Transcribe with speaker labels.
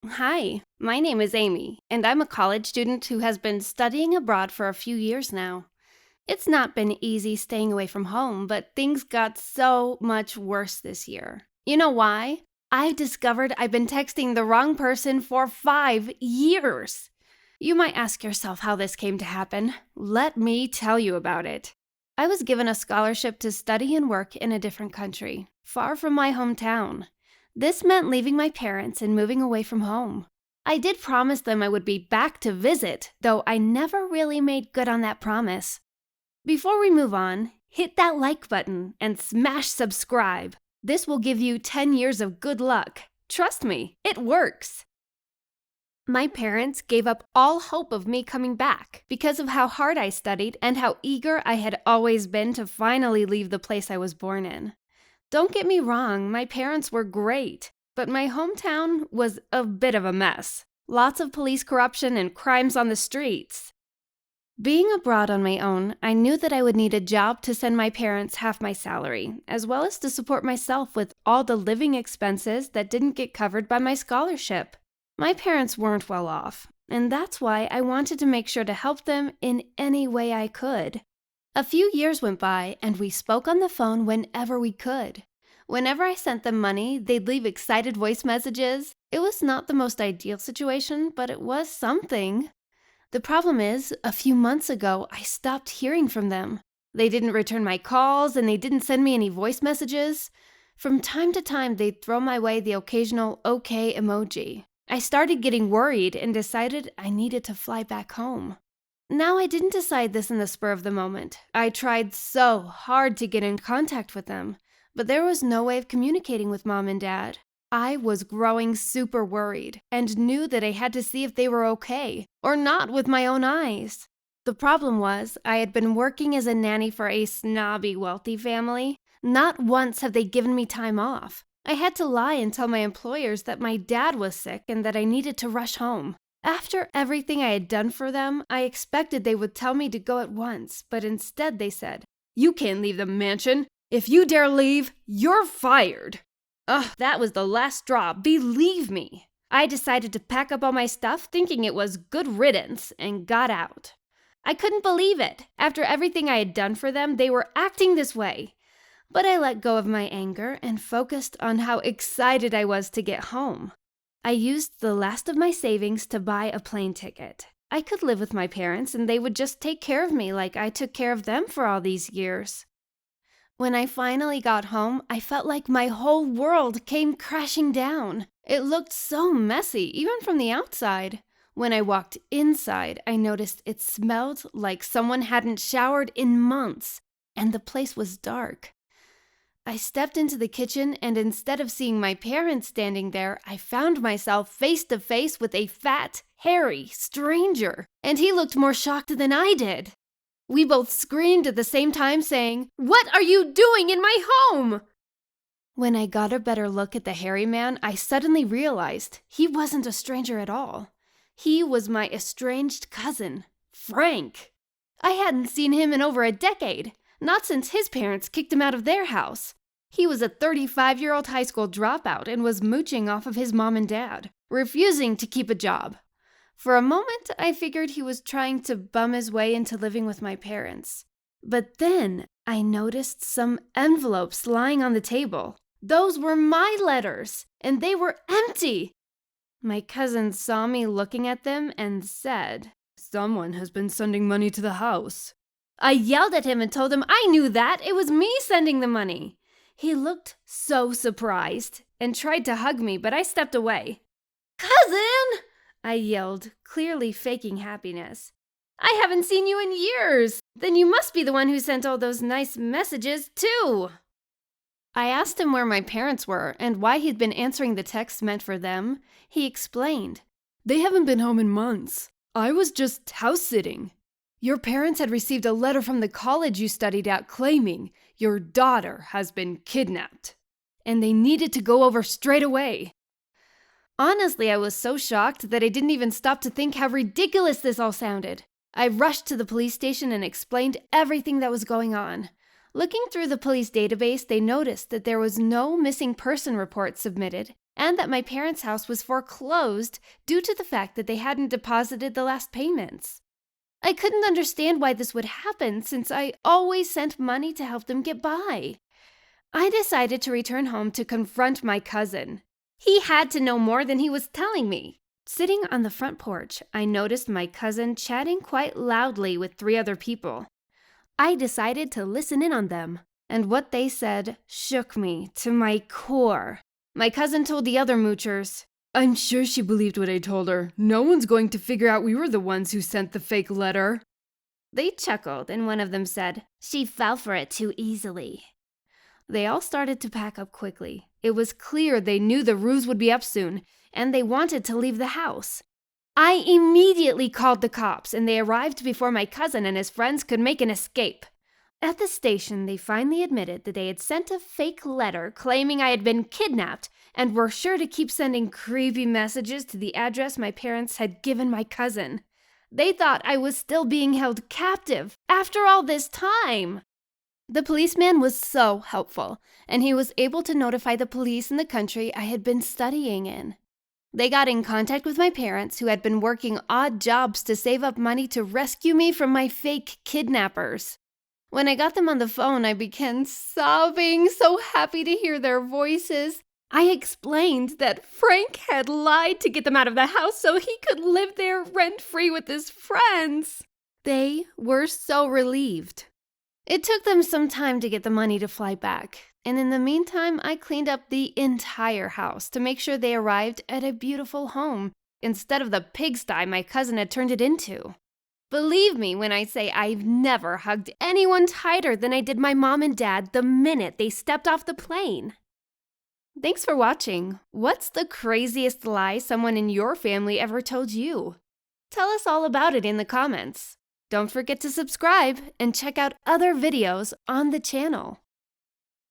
Speaker 1: Hi, my name is Amy, and I'm a college student who has been studying abroad for a few years now. It's not been easy staying away from home, but things got so much worse this year. You know why? I've discovered I've been texting the wrong person for 5 years. You might ask yourself how this came to happen. Let me tell you about it. I was given a scholarship to study and work in a different country, far from my hometown. This meant leaving my parents and moving away from home. I did promise them I would be back to visit, though I never really made good on that promise. Before we move on, hit that like button and smash subscribe. This will give you 10 years of good luck. Trust me, it works. My parents gave up all hope of me coming back because of how hard I studied and how eager I had always been to finally leave the place I was born in. Don't get me wrong, my parents were great, but my hometown was a bit of a mess. Lots of police corruption and crimes on the streets. Being abroad on my own, I knew that I would need a job to send my parents half my salary, as well as to support myself with all the living expenses that didn't get covered by my scholarship. My parents weren't well off, and that's why I wanted to make sure to help them in any way I could. A few years went by, and we spoke on the phone whenever we could. Whenever I sent them money, they'd leave excited voice messages. It was not the most ideal situation, but it was something. The problem is, a few months ago, I stopped hearing from them. They didn't return my calls, and they didn't send me any voice messages. From time to time, they'd throw my way the occasional okay emoji. I started getting worried and decided I needed to fly back home. Now, I didn't decide this in the spur of the moment. I tried so hard to get in contact with them, but there was no way of communicating with Mom and Dad. I was growing super worried and knew that I had to see if they were okay, or not with my own eyes. The problem was, I had been working as a nanny for a snobby, wealthy family. Not once have they given me time off. I had to lie and tell my employers that my dad was sick and that I needed to rush home. After everything I had done for them, I expected they would tell me to go at once, but instead they said, "You can't leave the mansion. If you dare leave, you're fired." Ugh, that was the last straw, believe me. I decided to pack up all my stuff, thinking it was good riddance, and got out. I couldn't believe it. After everything I had done for them, they were acting this way. But I let go of my anger and focused on how excited I was to get home. I used the last of my savings to buy a plane ticket. I could live with my parents and they would just take care of me like I took care of them for all these years. When I finally got home, I felt like my whole world came crashing down. It looked so messy, even from the outside. When I walked inside, I noticed it smelled like someone hadn't showered in months, and the place was dark. I stepped into the kitchen, and instead of seeing my parents standing there, I found myself face to face with a fat, hairy stranger, and he looked more shocked than I did. We both screamed at the same time, saying, "What are you doing in my home?" When I got a better look at the hairy man, I suddenly realized he wasn't a stranger at all. He was my estranged cousin, Frank. I hadn't seen him in over a decade, not since his parents kicked him out of their house. He was a 35-year-old high school dropout and was mooching off of his mom and dad, refusing to keep a job. For a moment, I figured he was trying to bum his way into living with my parents. But then I noticed some envelopes lying on the table. Those were my letters, and they were empty. My cousin saw me looking at them and said, "Someone has been sending money to the house." I yelled at him and told him I knew that. It was me sending the money. He looked so surprised and tried to hug me, but I stepped away. "Cousin!" I yelled, clearly faking happiness. "I haven't seen you in years. Then you must be the one who sent all those nice messages, too." I asked him where my parents were and why he'd been answering the texts meant for them. He explained, "They haven't been home in months. I was just house-sitting. Your parents had received a letter from the college you studied at claiming your daughter has been kidnapped, and they needed to go over straight away." Honestly, I was so shocked that I didn't even stop to think how ridiculous this all sounded. I rushed to the police station and explained everything that was going on. Looking through the police database, they noticed that there was no missing person report submitted and that my parents' house was foreclosed due to the fact that they hadn't deposited the last payments. I couldn't understand why this would happen since I always sent money to help them get by. I decided to return home to confront my cousin. He had to know more than he was telling me. Sitting on the front porch, I noticed my cousin chatting quite loudly with 3 other people. I decided to listen in on them, and what they said shook me to my core. My cousin told the other moochers, "I'm sure she believed what I told her. No one's going to figure out we were the ones who sent the fake letter." They chuckled, and one of them said, "She fell for it too easily." They all started to pack up quickly. It was clear they knew the ruse would be up soon, and they wanted to leave the house. I immediately called the cops, and they arrived before my cousin and his friends could make an escape. At the station, they finally admitted that they had sent a fake letter claiming I had been kidnapped and were sure to keep sending creepy messages to the address my parents had given my cousin. They thought I was still being held captive after all this time. The policeman was so helpful, and he was able to notify the police in the country I had been studying in. They got in contact with my parents, who had been working odd jobs to save up money to rescue me from my fake kidnappers. When I got them on the phone, I began sobbing, so happy to hear their voices. I explained that Frank had lied to get them out of the house so he could live there rent-free with his friends. They were so relieved. It took them some time to get the money to fly back, and in the meantime, I cleaned up the entire house to make sure they arrived at a beautiful home instead of the pigsty my cousin had turned it into. Believe me when I say I've never hugged anyone tighter than I did my mom and dad the minute they stepped off the plane. Thanks for watching. What's the craziest lie someone in your family ever told you? Tell us all about it in the comments. Don't forget to subscribe and check out other videos on the channel.